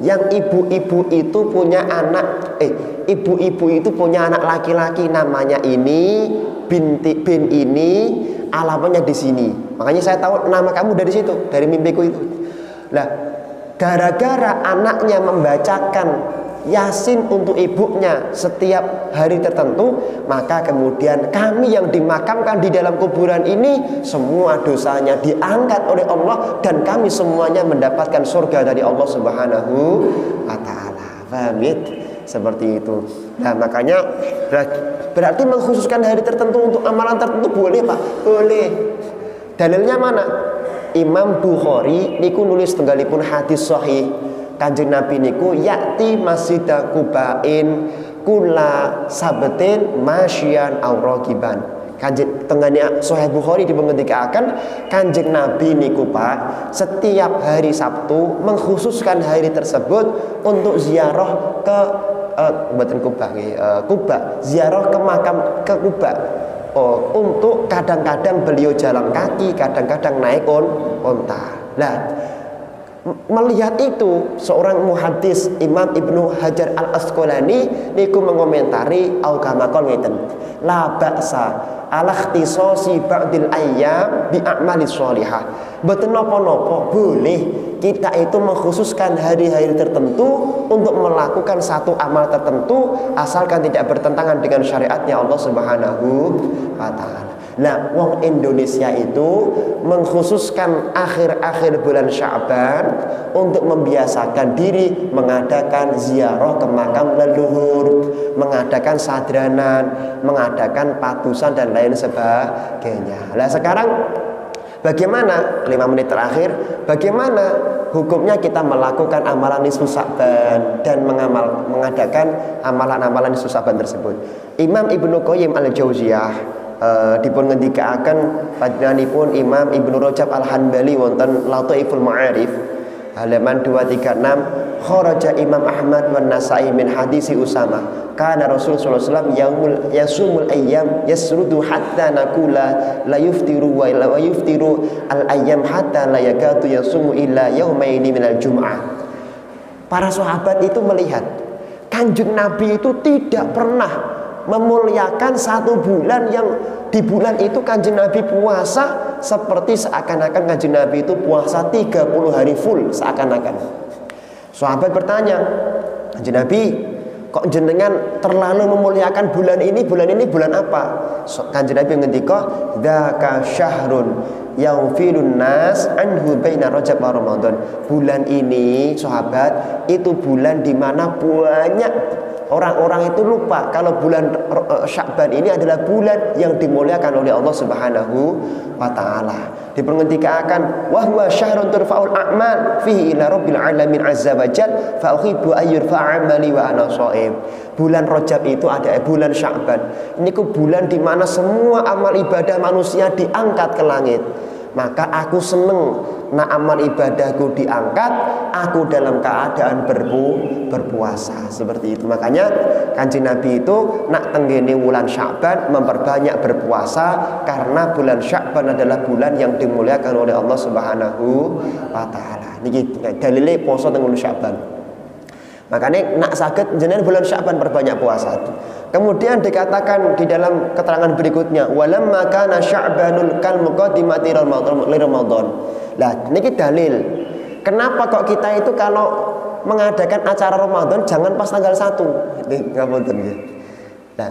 yang ibu-ibu itu punya anak ibu-ibu itu punya anak laki-laki namanya ini bin ini, alamatnya di sini. Makanya saya tahu nama kamu dari situ, dari mimpiku itu. Lah, gara-gara anaknya membacakan Yasin untuk ibunya setiap hari tertentu, maka kemudian kami yang dimakamkan di dalam kuburan ini semua dosanya diangkat oleh Allah dan kami semuanya mendapatkan surga dari Allah Subhanahu wa taala. Paham ya? Seperti itu. Nah, makanya berarti mengkhususkan hari tertentu untuk amalan tertentu boleh, Pak? Boleh. Dalilnya mana? Imam Bukhari niku nulis tunggalipun hadis sahih. Kanjeng Nabi niku yakti masjidah Qubain kula sabetin masyian auragiban. Kanjeng tengahnya Sahih Bukhari dipengendikakan Kanjeng Nabi niku Pak setiap hari Sabtu mengkhususkan hari tersebut untuk ziarah ke buatan Kubah Kubah, ziarah ke makam ke Kubah. Untuk kadang-kadang beliau jalan kaki, kadang-kadang naik onta. Nah, melihat itu seorang muhaddis Imam Ibnu Hajar Al-Asqalani niku mengomentari au kama qol ngeten. La ba'sa ala ikhtisasi ba'dil ayyam bi a'malis sholihah. Mboten napa-napa, boleh kita itu mengkhususkan hari-hari tertentu untuk melakukan satu amal tertentu asalkan tidak bertentangan dengan syariatnya Allah Subhanahu wa taala. Nah, wong Indonesia itu mengkhususkan akhir-akhir bulan Sya'ban untuk membiasakan diri mengadakan ziarah ke makam leluhur, mengadakan sadranan, mengadakan padusan dan lain sebagainya. Nah, sekarang bagaimana 5 menit terakhir, bagaimana hukumnya kita melakukan amalan nisfu Sya'ban dan mengadakan amalan-amalan nisfu Sya'ban tersebut? Imam Ibnu Qayyim Al-Jauziyah dipun ngendikaaken panjenenganipun Imam Ibnu Rajab Al-Hanbali wonten Lataiful Ma'arif halaman 236, kharaja Imam Ahmad wan Nasa'i min hadisi Usama kana Rasulullah sallallahu alaihi wasallam yasumul ayyam yasrudu hatta nakula la yuftiru wa yuftiru al ayyam hatta la yakatu yasumu illa yaumaini minal jum'ah. Para sahabat itu melihat Kanjeng Nabi itu tidak pernah memuliakan satu bulan yang di bulan itu Kanjeng Nabi puasa seperti seakan-akan Kanjeng Nabi itu puasa 30 hari full seakan-akan. Sahabat bertanya, Kanjeng Nabi, kok jenengan terlalu memuliakan bulan ini bulan apa? Kanjeng Nabi ngendika, dzaka syahrun yaufilun nas anhu baina Rajab wa Ramadan. Bulan ini sahabat itu bulan di mana banyak orang-orang itu lupa kalau bulan Sya'ban ini adalah bulan yang dimuliakan oleh Allah Subhanahu wa taala. Diperhentikan wa huwa syahrun turfa'ul a'mal fihi ila rabbil alamin azza wa jal fa uhibbu ay yurfa'a 'amali wa ana shaim. Bulan Rajab itu ada bulan Sya'ban. Ini bulan di mana semua amal ibadah manusia diangkat ke langit. Maka aku seneng nak amal ibadahku diangkat, aku dalam keadaan berpuasa. Seperti itu. Makanya Kanjeng Nabi itu nak tenggene wulan Sya'ban memperbanyak berpuasa karena bulan Sya'ban adalah bulan yang dimuliakan oleh Allah Subhanahu wa taala. Niki dalile poso teng wulan Sya'ban. Makanya nak sakit jenengan bulan Sya'ban perbanyak puasa. Kemudian dikatakan di dalam keterangan berikutnya, walamma kana Sya'banul kal muqaddimati Ramadan. Lah niki dalil. Kenapa kok kita itu kalau mengadakan acara Ramadan jangan pas tanggal 1? Ngapunten nggih. Nah,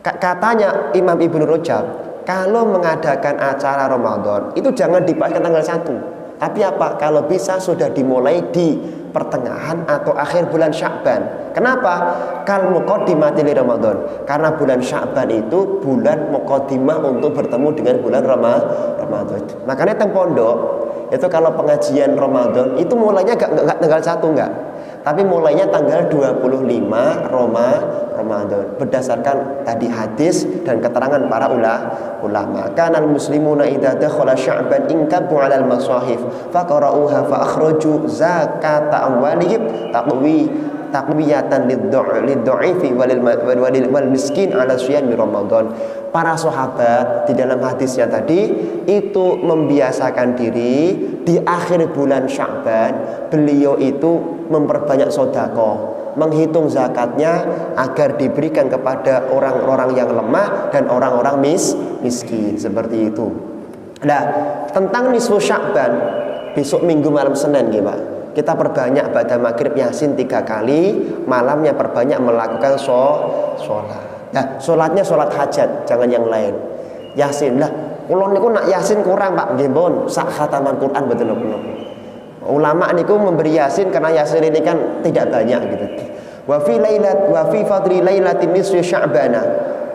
katanya Imam Ibnu Rajab, kalau mengadakan acara Ramadan itu jangan dipaskan tanggal 1. Tapi apa? Kalau bisa sudah dimulai di pertengahan atau akhir bulan Sya'ban. Kenapa? Kal muqaddimati li Ramadan. Karena bulan Sya'ban itu bulan muqaddimah untuk bertemu dengan bulan Ramadan. Makanya teng pondok itu kalau pengajian Ramadan itu mulainya enggak tanggal 1 enggak. Tapi mulainya tanggal 25 Ramadan berdasarkan tadi hadis dan keterangan para ulama. Kanal muslimuna idza dakhala Sya'ban inkabu 'alal masahif faqra'uha fa akhraju zakata amwalihim taqwiyatan lid-dha'ifi wal miskin 'ala siyami Ramadan. Para sahabat di dalam hadisnya tadi itu membiasakan diri di akhir bulan Sya'ban beliau itu memperbanyak sedekah, menghitung zakatnya agar diberikan kepada orang-orang yang lemah dan orang-orang miskin seperti itu. Nah, tentang nisfu Sya'ban besok Minggu malam Senin nggih, Pak. Kita perbanyak ba'da maghrib Yasin 3 kali, malamnya perbanyak melakukan sholat. Nah, sholatnya sholat hajat, jangan yang lain. Yasin lah, kula niku nak Yasin kurang, Pak. Nggih pun sak khataman Quran betul betul. Ulama niku memberi Yasin karena Yasin ini kan tidak banyak gitu. Wa fi fadli lailatin nisfi Sya'bana.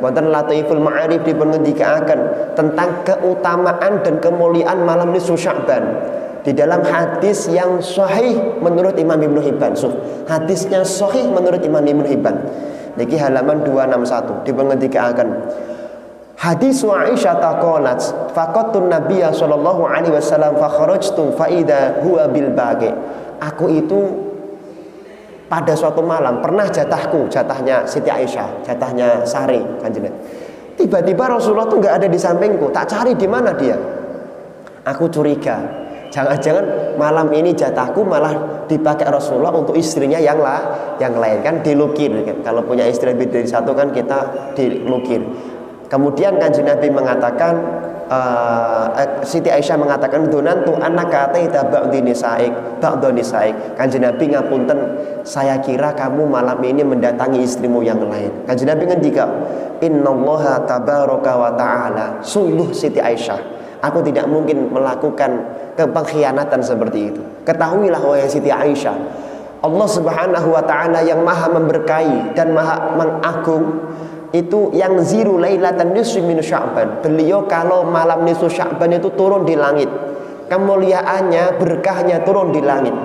Wonten Lataiful Ma'arif dipengendikaken tentang keutamaan dan kemuliaan malam nisfu Sya'ban. Di dalam hadis yang sahih menurut Imam Ibnu Hibban. Hadisnya sahih menurut Imam Ibnu Hibban. Niki halaman 261 dipengendikaken. Hadis Aisyah taqalat faqatun Nabiy sallallahu alaihi wasallam fa kharajtu fa idza huwa bil baqi. Aku itu pada suatu malam pernah jatahku, jatahnya Siti Aisyah, jatahnya Sari Kanjeng. Tiba-tiba Rasulullah tuh nggak ada di sampingku, tak cari di mana dia. Aku curiga, jangan-jangan malam ini jatahku malah dipakai Rasulullah untuk istrinya yang lain, kan dilukir kan. Kalau punya istri lebih dari satu kan kita dilukir. Kemudian Kanjeng Nabi mengatakan, Siti Aisyah mengatakan, donantu annaka ataita ba'dhi nisaik. Kanjeng Nabi ngapunten, saya kira kamu malam ini mendatangi istrimu yang lain. Kanjeng Nabi ngendika, innallaha tabaraka wa ta'ala, sungguh Siti Aisyah, aku tidak mungkin melakukan pengkhianatan seperti itu. Ketahuilah wahai Siti Aisyah, Allah Subhanahu wa ta'ala yang maha memberkahi dan maha mengagung itu yang ziru lailatan nisfi min Sya'ban. Beliau kalau malam nisfu Sya'ban itu turun di langit. Kemuliaannya, berkahnya turun di langit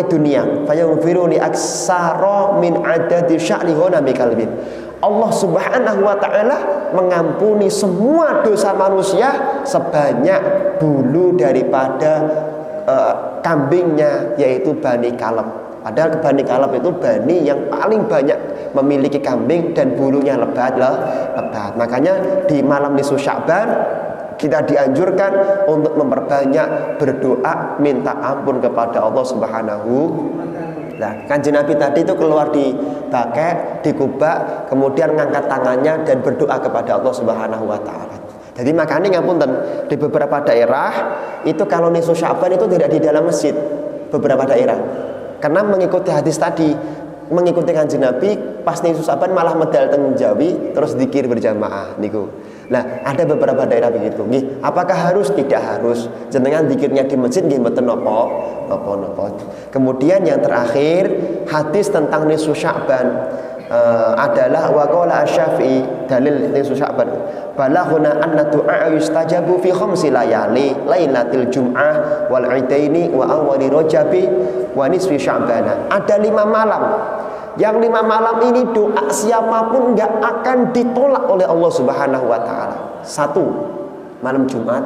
dunia. Fayaghfiru li aksara min adadi sya'rihuna bikalbin. Allah Subhanahu wa ta'ala mengampuni semua dosa manusia sebanyak bulu daripada kambingnya, yaitu Bani Kalab. Padahal Bani Kalab itu bani yang paling banyak memiliki kambing dan bulunya lebat. Makanya di malam nisfu Sya'ban kita dianjurkan untuk memperbanyak berdoa minta ampun kepada Allah Subhanahu. Nah, Kanjeng Nabi tadi itu keluar di Baqi', di Quba, kemudian ngangkat tangannya dan berdoa kepada Allah Subhanahu wa ta'ala. Jadi makanya ngapunten, di beberapa daerah itu kalau nisfu Sya'ban itu tidak di dalam masjid, beberapa daerah. Karena mengikuti hadis tadi, mengikuti Kanjeng Nabi, pas nisfu Sya'ban malah medal teng Jawi terus zikir berjamaah niku. Nah, ada beberapa daerah begitu. Nggih, apakah harus? Tidak harus. Jenengan zikirnya di masjid nggih mboten napa. Kemudian yang terakhir, hadis tentang nisfu Sya'ban adalah waqala Asy-Syafi'i, dalil nisfu Sya'ban. Balaghuna anna du'a yustajabu fi khamsi layali, lailatul jum'ah wal idaini wa awwali rajabi wa nisfi Sya'ban. Ada 5 malam. Yang 5 malam ini doa siapapun nggak akan ditolak oleh Allah Subhanahu wa ta'ala. 1. Malam Jumat.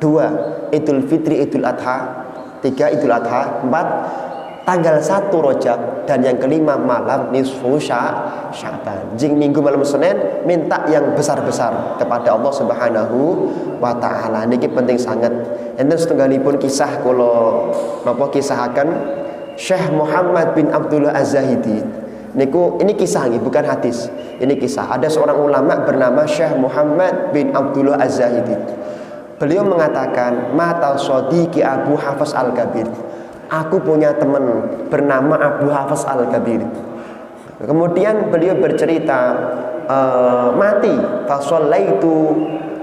2. Idul Fitri, Idul Adha. 3. Idul Adha. 4. Tanggal 1 Rajab. Dan yang kelima malam nisfu Sya'ban. Jing minggu malam Senin minta yang besar-besar kepada Allah Subhanahu wa ta'ala. Ini penting sangat. Enten setunggalipun kisah kula napa kisahaken Syekh Muhammad bin Abdullah Az-Zahidi. Ini kisah, bukan hadis. Ini kisah. Ada seorang ulama bernama Syekh Muhammad bin Abdullah Az-Zahidi. Beliau mengatakan, mata sodiqi Abu Hafs Al-Kabir. Aku punya teman bernama Abu Hafs Al-Kabir. Kemudian beliau bercerita, mati. Fasallaitu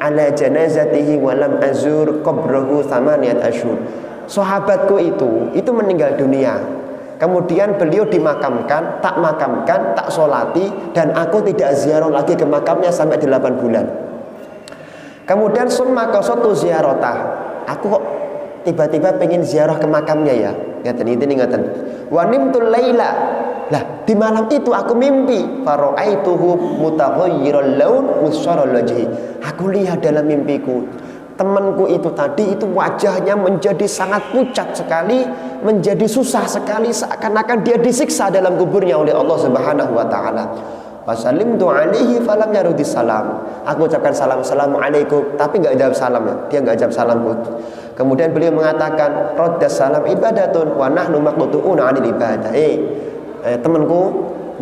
ala janazatihi walam azur qabrahu 8 asyhur. Sahabatku itu meninggal dunia. Kemudian beliau dimakamkan, tak sholati, dan aku tidak ziarah lagi ke makamnya sampai 8 bulan. Kemudian summa qasatu ziarotah. Aku kok tiba-tiba pengen ziarah ke makamnya ya. Ngaten. Wa nimtul laila. Lah, di malam itu aku mimpi, faraaituhu mutaghayyiral laun musharral wajhi. Aku lihat dalam mimpiku, temanku itu tadi itu wajahnya menjadi sangat pucat sekali, menjadi susah sekali, seakan-akan dia disiksa dalam kuburnya oleh Allah Subhanahu wa ta'ala. Wasallimtu alaihi falam yarudis salam. Aku ucapkan salam, assalamualaikum, tapi enggak jawab salam ya. Dia enggak jawab salamku. Kemudian beliau mengatakan, raddas salam ibadatun wa nahnu maqtu'una 'anil ibadah. Temanku,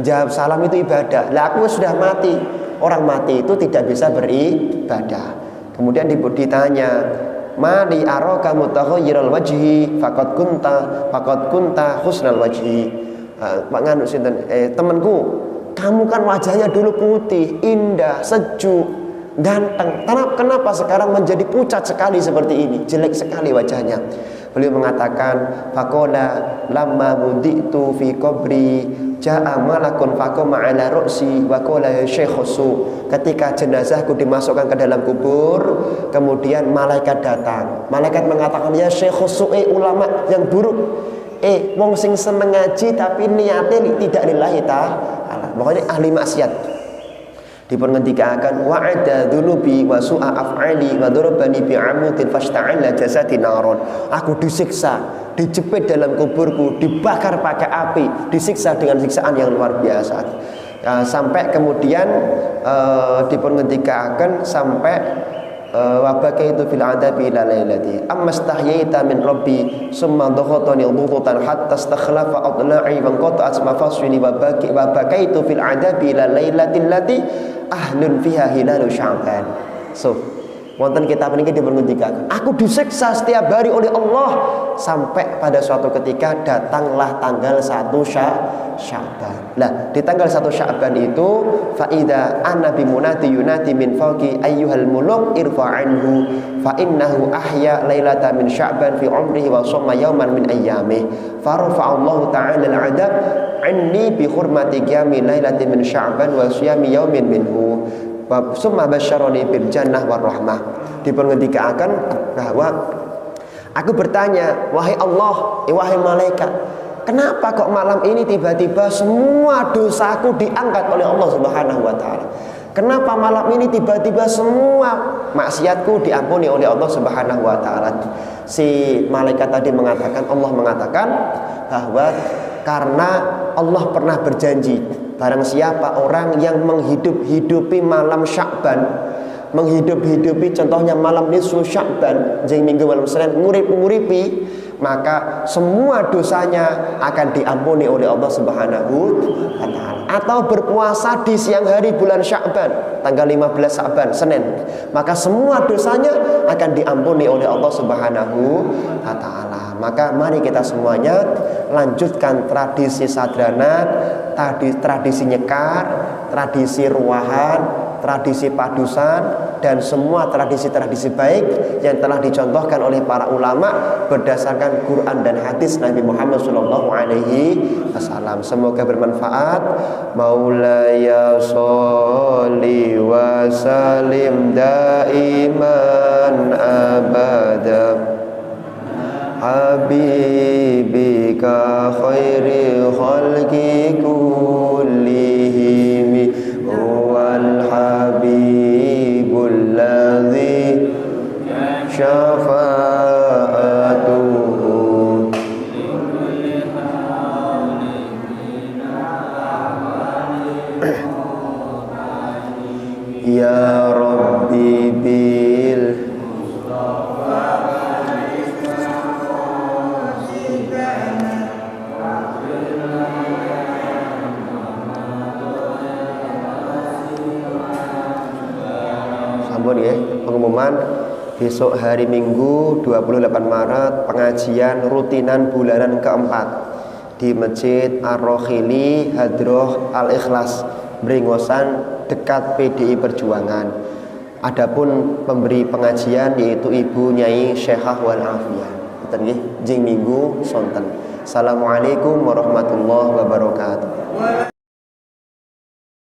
jawab salam itu ibadah. Lah aku sudah mati. Orang mati itu tidak bisa beribadah. Kemudian ditanya, mali araka mutaghayyiral wajhi faqad kunta husnal wajhi. Nganu sinten? Temanku, kamu kan wajahnya dulu putih, indah, sejuk, ganteng. Kenapa sekarang menjadi pucat sekali seperti ini? Jelek sekali wajahnya. Beliau mengatakan, faqala lamma buditu fi qabri ja'a malakun faqama ala ru'si wa qala ya syaikhusu. Ketika jenazahku dimasukkan ke dalam kubur, kemudian malaikat datang. Malaikat mengatakan, ya syaikhusu, ulama yang buruk, wong sing seneng ngaji tapi niatnya tidak lillahi ta'ala, pokoknya ahli maksiat. Dipun ngendikaken wa'ada dzunubi wa su'a af'ali wa darabani bi'amudin fashta'ala jasadi naron. Aku disiksa, dijepit dalam kuburku, dibakar pakai api, disiksa dengan siksaan yang luar biasa. Sampai kemudian dipun ngendikaken sampai wa bakaitu fil adabi ila lailati amma stahyaita min rabbi summa dhaghatani dhughatan hatta istakhlafa adla'i wa qata'at mafasili wa bakaitu fil adabi ila lailati allati ahlun fiha hilalu sya'ban. So wonten kitab niki dipun ngendikaken, aku disiksa setiap hari oleh Allah sampai pada suatu ketika datanglah tanggal 1 Sya'ban. Lah, di tanggal 1 Sya'ban itu fa idza annabi munati yunati min fawqi ayyuhal muluk irfa'anhu fa innahu ahya lailatan min Sya'ban fi umrihi wa shamma yawman min ayyamih fa rafa'allahu ta'ala al-'adab anni bi hurmati qiyami lailatin min Sya'ban wa siyami yawmin minhu wa summa basyarani bil jannah war rahmah. Dipun ngendikaken bahwa aku bertanya, wahai Allah, wahai malaikat, kenapa kok malam ini tiba-tiba semua dosaku diangkat oleh Allah Subhanahu wa taala? Kenapa malam ini tiba-tiba semua maksiatku diampuni oleh Allah Subhanahu wa taala? Si malaikat tadi mengatakan, Allah mengatakan bahwa karena Allah pernah berjanji, barang siapa orang yang menghidup-hidupi malam Sya'ban, menghidup-hidupi contohnya malam nisfu Sya'ban, jeng minggu malam Senin, ngurip-nguripi, maka semua dosanya akan diampuni oleh Allah Subhanahu wa taala. Atau berpuasa di siang hari bulan Sya'ban, tanggal 15 Sya'ban, Senin, maka semua dosanya akan diampuni oleh Allah Subhanahu wa taala. Maka mari kita semuanya lanjutkan tradisi sadranat, tradisi nyekar, tradisi ruahan, tradisi padusan, dan semua tradisi-tradisi baik yang telah dicontohkan oleh para ulama berdasarkan Quran dan hadis Nabi Muhammad SAW. Semoga bermanfaat. Maulaya sholli wa salim daiman abada habibika khairi khalqi kullihim huwal habibul ladzi syafa'atuhu ya rabbi bil ya, pengumuman besok hari Minggu 28 Maret pengajian rutinan bulanan keempat di Masjid Ar-Rohili Hadroh Al-Ikhlas Bringosan dekat PDI Perjuangan. Adapun pemberi pengajian yaitu Ibu Nyai Syekhah wal Afiyah. Ngoten nggih, jeng Minggu sonten. Assalamualaikum warahmatullahi wabarakatuh.